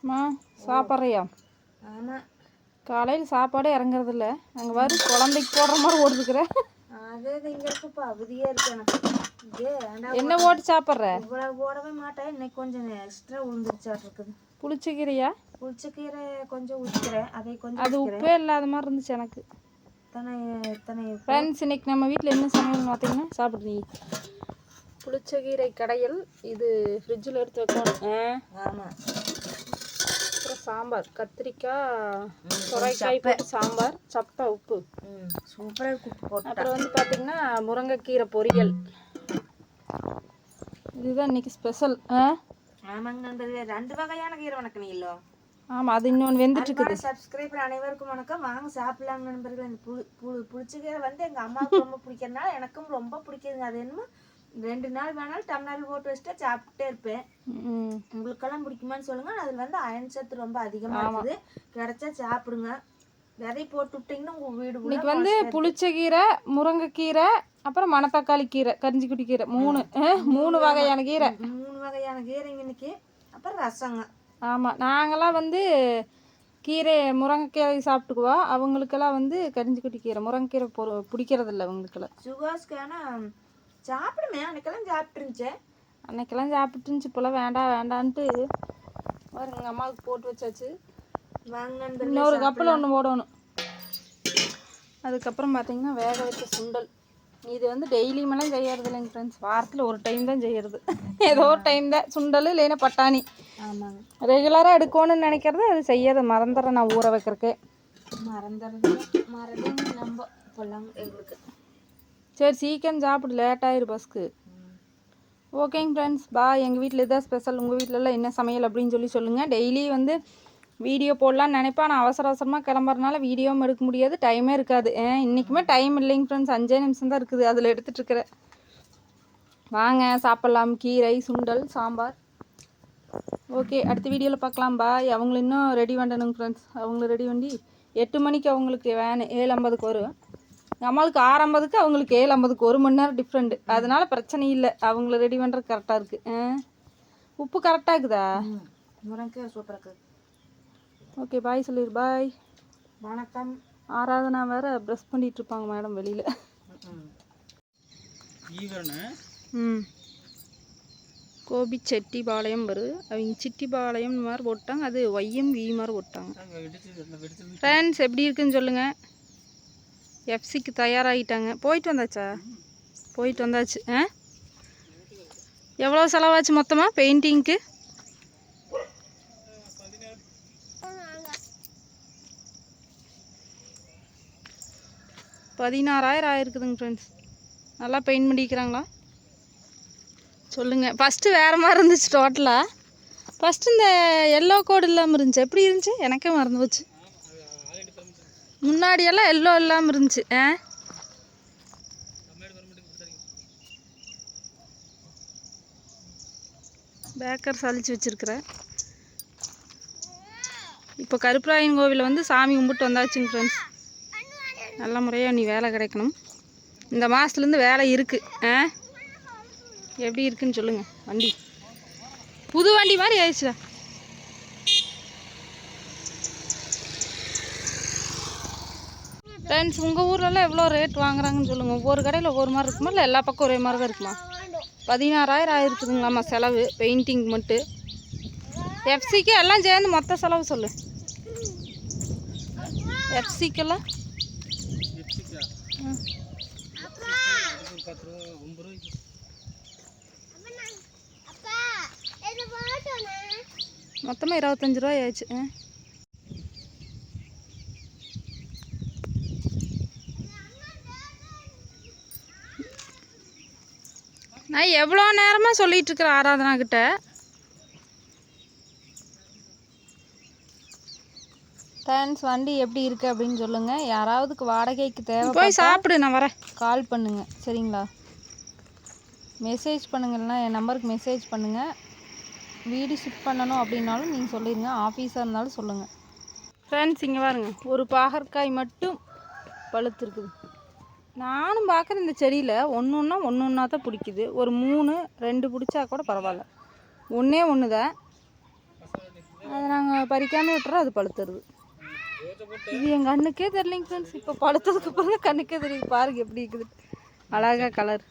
அம்மா சாப்பிட்றியா? ஆமாம், காலையில் சாப்பாடே இறங்குறதில்ல. அங்கே வரு குழந்தைக்கு போடுற மாதிரி ஓடுதுக்குற. அது இங்கே இருக்கு அவதியாக இருக்கு எனக்கு. என்ன ஓட்டு சாப்பிட்ற? இவ்வளோ போடவே மாட்டேன். இன்னைக்கு கொஞ்சம் எக்ஸ்ட்ரா உளுந்துருச்சாட்டு இருக்குது. புளிச்சக்கீரையா? புளிச்சக்கீரை கொஞ்சம் ஊற்றிக்கிறேன். அதை கொஞ்சம் அது உப்பே இல்லாத மாதிரி இருந்துச்சு எனக்கு. இத்தனை ஃப்ரெண்ட்ஸ், இன்னைக்கு நம்ம வீட்டில் என்ன சமையல்னு பார்த்தீங்கன்னா, சாப்பிட்றீங்க புளிச்சக்கீரை கடையல். இது ஃப்ரிட்ஜில் எடுத்து வைக்கணும். ஆமாம். அப்புறம் சாம்பார், கத்திரிக்காய் சுரைக்காய் போட்டு சாம்பார், சப்பை உப்பு சூப்பராக உப்பு போட்டு. அப்புறம் வந்து பார்த்தீங்கன்னா முருங்கைக்கீரை பொரியல். இதுதான் இன்னைக்கு ஸ்பெஷல். ஆமாங்க நண்பர்களே, 2 வகையான கீரை வணக்கம் இல்லோ. ஆமாம், அது இன்னொன்று வெந்துட்டு இருக்குது. சப்ஸ்கிரைபர் அனைவருக்கும் வணக்கம். வாங்க சாப்பிடலாங்க நண்பர்களே. இந்த புளிச்சக்கீரை வந்து எங்கள் அம்மாவுக்கு ரொம்ப பிடிக்கிறதுனால எனக்கும் ரொம்ப பிடிக்குதுங்க. அது என்னமோ 2 நாள் வேணாலும் டம்ளரில் போட்டு வச்சுட்டா சாப்பிட்டே இருப்பேன். உங்களுக்கெல்லாம் பிடிக்குமான்னு சொல்லுங்க. அதில் வந்து அயன் சத்து ரொம்ப அதிகமாக இருக்குது. கிடைச்சா சாப்பிடுங்க. விதை போட்டு விட்டிங்கன்னா உங்கள் வீடு. இன்னைக்கு வந்து புளிச்சக்கீரை, முருங்கைக்கீரை, அப்புறம் மணத்தக்காளி கீரை, கரிஞ்சிக்குட்டி கீரை, மூணு வகையான கீரை. 3 வகையான கீரைங்க இன்னைக்கு. அப்புறம் ரசங்க. ஆமாம், நாங்களாம் வந்து கீரை முருங்கைக்கீரை சாப்பிட்டுக்குவோம். அவங்களுக்கெல்லாம் வந்து கரிஞ்சிக்குட்டி கீரை, முருங்கைக்கீரை பிடிக்கிறதில்ல அவங்களுக்கெல்லாம். சுகாஸ்க்கான சாப்பிடுமே. அன்னைக்கெல்லாம் சாப்பிட்டுருந்துச்சு. இப்போலாம் வேண்டான்ட்டு எங்கள் அம்மாவுக்கு போட்டு வச்சாச்சு. இன்னொரு கப்பில் ஒன்று போடணும். அதுக்கப்புறம் பார்த்தீங்கன்னா வேக வச்ச சுண்டல். இது வந்து டெய்லியுமெல்லாம் செய்யறது இல்லைங்க ஃப்ரெண்ட்ஸ். வாரத்தில் ஒரு டைம் தான் செய்கிறது. ஏதோ ஒரு டைம் தான் சுண்டல் இல்லைன்னா பட்டாணி. ஆமாங்க. ரெகுலராக எடுக்கணும்னு நினைக்கிறது அது செய்யறது மறந்துடுறேன். நான் ஊற வைக்கிறக்கே மறந்து நம்ம பொல்லாங்க எங்களுக்கு. சரி, சீக்கிரம் சாப்பிடு, லேட் ஆயிரு பஸ்க்கு. ஓகேங்க ஃப்ரெண்ட்ஸ், பாய். எங்கள் வீட்டில் இதான் ஸ்பெஷல். உங்கள் வீட்டிலலாம் என்ன சமையல் அப்படின்னு சொல்லுங்கள். டெய்லி வந்து வீடியோ போடலான்னு நினைப்பேன். ஆனால் அவசரமாக கிளம்புறதுனால வீடியோவும் எடுக்க முடியாது, டைமே இருக்காது. இன்றைக்குமே டைம் இல்லைங்க ஃப்ரெண்ட்ஸ். 5 நிமிஷம் தான் இருக்குது, அதில் எடுத்துகிட்ருக்கிறேன். வாங்க சாப்பிட்லாம். கீரை, சுண்டல், சாம்பார். ஓகே, அடுத்த வீடியோவில் பார்க்கலாம். பாய். அவங்கள இன்னும் ரெடி பண்ணணுங்க ஃப்ரெண்ட்ஸ். அவங்கள ரெடி பண்ணி 8 மணிக்கு அவங்களுக்கு வேன் 7:50 வரும். நம்மளுக்கு 6:50, அவங்களுக்கு 7:50, 1 மணி நேரம் டிஃப்ரெண்ட்டு. அதனால் பிரச்சனை இல்லை. அவங்கள ரெடி பண்ணுறது கரெக்டாக இருக்குது. உப்பு கரெக்டாக இருக்குதா? முருங்கை சூப்பராக இருக்குது. ஓகே, பாய் சொல்லிடு. பாய். வணக்கம். ஆராதனா வேறு ப்ரெஷ் பண்ணிகிட்டு இருப்பாங்க மேடம் வெளியில். கோபி செட்டிபாளையம் வரும். அவங்க சிட்டிபாளையம் மாதிரி போட்டாங்க. அது YMV மாதிரி போட்டாங்க. ஃப்ரெண்ட்ஸ், எப்படி இருக்குன்னு சொல்லுங்கள். எஃப்சிக்கு தயாராகிட்டாங்க. போயிட்டு வந்தாச்சு. எவ்வளோ செலவாச்சு மொத்தமாக பெயிண்டிங்க்கு? 16,000 ஆயிருக்குதுங்க ஃப்ரெண்ட்ஸ். நல்லா பெயிண்ட் பண்ணிக்கிறாங்களா சொல்லுங்கள். ஃபஸ்ட்டு வேறு மாதிரி இருந்துச்சு டோட்டலாக. ஃபஸ்ட்டு இந்த எல்லோ கோடு இல்லாமல் இருந்துச்சு. எப்படி இருந்துச்சு எனக்கே மறந்து போச்சு. முன்னாடியெல்லாம் எல்லோ இல்லாமல் இருந்துச்சு. பேக்கர் சளிச்சு வச்சுருக்குறேன். இப்போ கருப்பராயன் கோவிலில் வந்து சாமி கும்பிட்டு வந்தாச்சுங்க ஃப்ரெண்ட்ஸ். நல்ல முறையாக நீ வேலை கிடைக்கணும். இந்த மாதத்துலேருந்து வேலை இருக்குது. எப்படி இருக்குன்னு சொல்லுங்கள். வண்டி புது வண்டி மாதிரி ஆயிடுச்சுடா. ஃப்ரெண்ட்ஸ், உங்கள் ஊர்லலாம் எவ்வளோ ரேட் வாங்குறாங்கன்னு சொல்லுங்கள். ஒவ்வொரு கடையில் ஒவ்வொரு மாதிரி இருக்குமா, இல்லை எல்லா பக்கம் ஒரே மாதிரி தான் இருக்குமா? 16,000 ஆயிருக்குதுங்களாம்மா செலவு பெயிண்டிங் மட்டும். எஃப்சிக்கு எல்லாம் சேர்ந்து மொத்த செலவு சொல்லு. எஃப்சிக்கெல்லாம் மொத்தமாக 25 ரூபாய் ஆயிடுச்சு. நான் எவ்வளோ நேரமாக சொல்லிகிட்டு இருக்கிறேன் ஆராதனா கிட்ட. ஃப்ரெண்ட்ஸ், வண்டி எப்படி இருக்குது அப்படின்னு சொல்லுங்கள். யாராவதுக்கு வாடகைக்கு தேவை போய் சாப்பிடு, நான் வரேன். கால் பண்ணுங்கள் சரிங்களா? மெசேஜ் பண்ணுங்கன்னா என் நம்பருக்கு மெசேஜ் பண்ணுங்கள். வீடு ஷிஃப்ட் பண்ணணும் அப்படின்னாலும் நீங்கள் சொல்லிடுங்க. ஆஃபீஸாக இருந்தாலும் சொல்லுங்கள். ஃப்ரெண்ட்ஸ், இங்கே பாருங்க, ஒரு பாகற்காய் மட்டும் பழுத்துருக்குது. நானும் பார்க்குறேன் இந்த செடியில் ஒன்று தான் பிடிக்குது. ஒரு 3 2 பிடிச்சா கூட பரவாயில்ல. ஒன்றே ஒன்று தான். அதை நாங்கள் பறிக்காமல் விட்டுறோம், அது பழுத்துருது. இது எங்கள் கண்ணுக்கே தெரியலைங்க ஃப்ரெண்ட்ஸ். இப்போ பழுத்ததுக்கு அப்புறம் கண்ணுக்கே தெரியுது. பாருங்க எப்படி இருக்குது அழகா கலர்.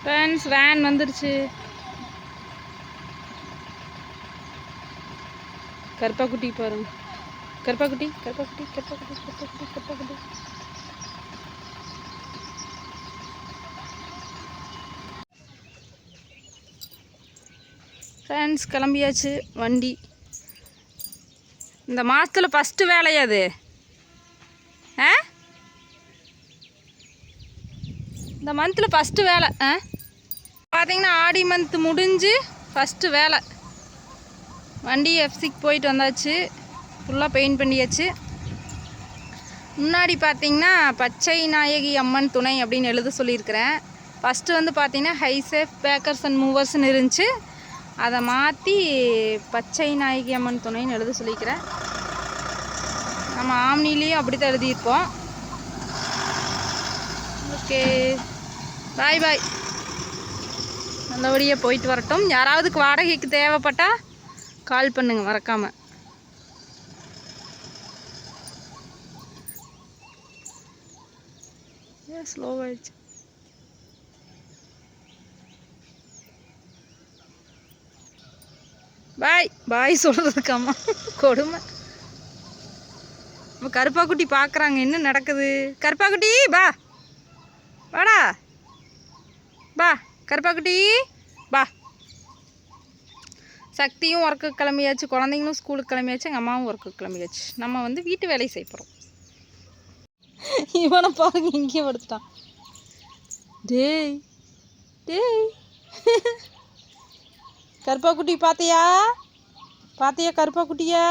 ஃப்ரெண்ட்ஸ் வேன் வந்துடுச்சு. கருப்பாக்குட்டி பாருங்க, கருப்பாக்குட்டி கருப்பாக்குட்டி கருப்பாக்குட்டி கருப்பாக்குட்டி கருப்பாக்குட்டி. ஃப்ரெண்ட்ஸ் கிளம்பியாச்சு வண்டி. இந்த மாதத்தில் ஃபஸ்ட்டு வேலையா அது? இந்த மந்தில் ஃபஸ்ட்டு வேலை. பார்த்தீங்கன்னா ஆடி மந்த் முடிஞ்சு ஃபஸ்ட்டு வேலை. வண்டி எஃப்சிக்கு போயிட்டு வந்தாச்சு, ஃபுல்லாக பெயிண்ட் பண்ணியாச்சு. முன்னாடி பார்த்தீங்கன்னா பச்சை நாயகி அம்மன் துணை அப்படின்னு எழுத சொல்லியிருக்கிறேன். ஃபஸ்ட்டு வந்து பார்த்தீங்கன்னா ஹைசேஃப் பேக்கர்ஸ் அண்ட் மூவர்ஸ்னு இருந்துச்சு, அதை மாற்றி பச்சை நாயகி அம்மன் துணைன்னு எழுத சொல்லியிருக்கிறேன். நம்ம ஆம்னிலையும் அப்படி தான் எழுதியிருப்போம். ஓகே பாய் பாய். நல்லபடியாக போயிட்டு வரட்டும். யாராவதுக்கு வாடகைக்கு தேவைப்பட்டால் கால் பண்ணுங்க மறக்காமல். ஸ்லோவாகிடுச்சு. பாய் பாய் சொல்கிறதுக்காமா கொடுமை. நம்ம கருப்பாக்குட்டி பார்க்குறாங்க என்ன நடக்குது. கருப்பாக்குட்டி பா, வாடா பா கருப்பாக்குட்டி பா. சக்தியும் ஒர்க்குக்கு கிளம்பியாச்சு, குழந்தைங்களும் ஸ்கூலுக்கு கிளம்பியாச்சு, எங்கள் அம்மாவும் ஒர்க்குக்கு கிளம்பியாச்சு. நம்ம வந்து வீட்டு வேலையை செய்ய போகிறோம். இவனை பாருங்க இங்கேயே படுத்துட்டான். டேய் டேய் கருப்பாக்குட்டி பார்த்தியா பார்த்தியா கருப்பாக்குட்டியா?